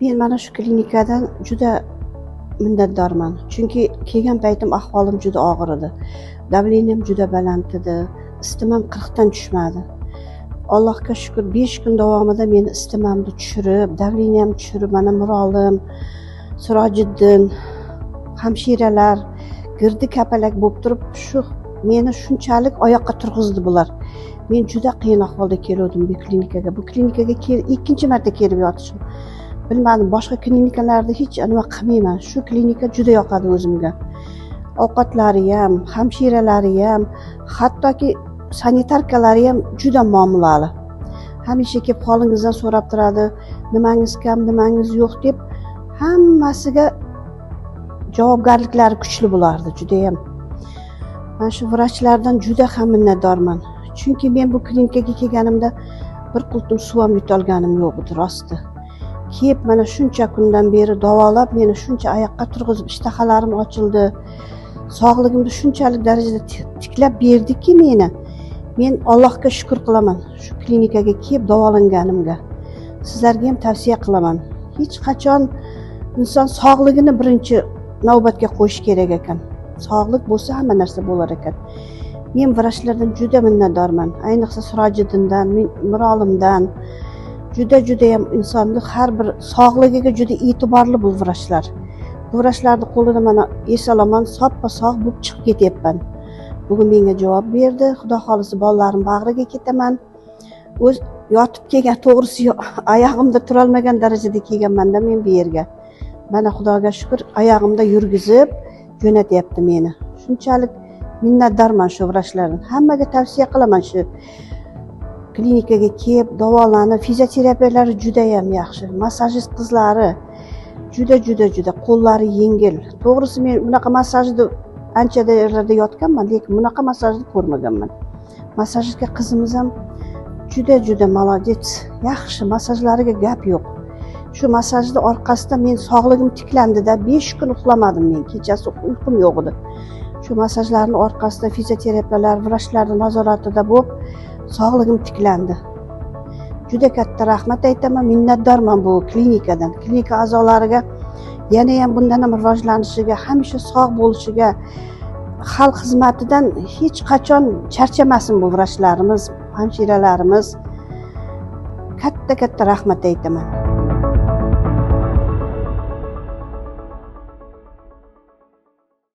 Men mana shu klinikadan juda minnatdorman. Chunki kelgan paytim ahvolim juda og'ir edi. Davleniyam juda baland edi. Isitmam 40 dan tushmadi. Allohga shukr 5 kun davomida meni isitmamni tushirib, davleniyam tushirib, mana Mirolim, Sirojiddin, hamshiralar girdi kapalak bo'lib turib, shu meni shunchalik oyoqqa turg'izdi bular. Men juda qiyin ahvolda keldim bu klinikaga. Bu klinikaga ikkinchi marta kelib yotishim. Bilmadim, boshqa klinikalarda hech nima qilmayman. Shu klinika juda yoqadi o'zimga. Ovqatlari ham, hamshiralari ham, hattoki sanitarkalari ham juda muomalali. Hamisha kelib holingizdan so'rab turadi, nimangiz kam, nimangiz yo'q deb hammasiga javobgarliklari kuchli bo'lardi, juda ham. Men shu vrachlardan juda ham minnatdorman. Chunki men bu klinikaga kelganimda bir qultum suv ham yutolganim yo'q edi, rosti. Kelib mana shuncha kundan beri davolab, meni shuncha oyoqqa turg'izib, ishtahalarim ochildi. Sog'ligimni shunchalik darajada tiklab berdiki meni. Men Allohga shukr qilaman shu klinikaga kelib davolanganimga. Sizlarga ham tavsiya qilaman. Hech qachon inson sog'ligini birinchi navbatga qo'yish kerak ekan. Sog'lik bo'lsa hamma narsa bo'lar ekan. Men vrachlardan juda minnatdorman. Ayniqsa Sirojiddindan, Mirolimdan. Juda ham insonni har bir sog'ligiga juda e'tiborli bu vrachlar. Bu vrachlarning qo'lida mana esalomon soppa-sog' bo'lib chiqib ketyapman. Bugun menga javob berdi. Xudo xolisa bolalarim bag'riga ketaman. O'z yotib kelgan, to'g'risi oyog'imda tura olmagan darajada kelganman-da men bu yerga. Mana Xudoga shukr, oyog'imda yurgizib jo'natyapti meni. Shunchalik minnatdorman shu vrachlardan. Hammaga tavsiya qilaman shu klinikaga kelib davolanib, fizioterapiyalar juda ham yaxshi. Massajist qizlari juda qo'llari yengil. To'g'risi men bunaqa massajni ancha yerlarda yotganman, lekin bunaqa massajni ko'rmaganman. Massajistga qizimiz ham juda молодец, yaxshi, massajlariga gap yo'q. Shu massajni orqasida men sog'ligim tiklandi-da, 5 kun uxlamadim men, kechasi uyqum yo'q edi. Shu massajlarning orqasida fizioterapiyalar, vrachlarning nazoratida bo'lib, sog'ligim tiklandi. Juda katta rahmat aytaman, minnatdorman bu klinikadan. Klinika a'zolariga yana ham bundan ham rivojlanishiga, hamisha sog' bo'lishiga, xalq xizmatidan hech qachon charchamasin bu vrachlarimiz, hamshiralarimiz. Katta rahmat aytaman.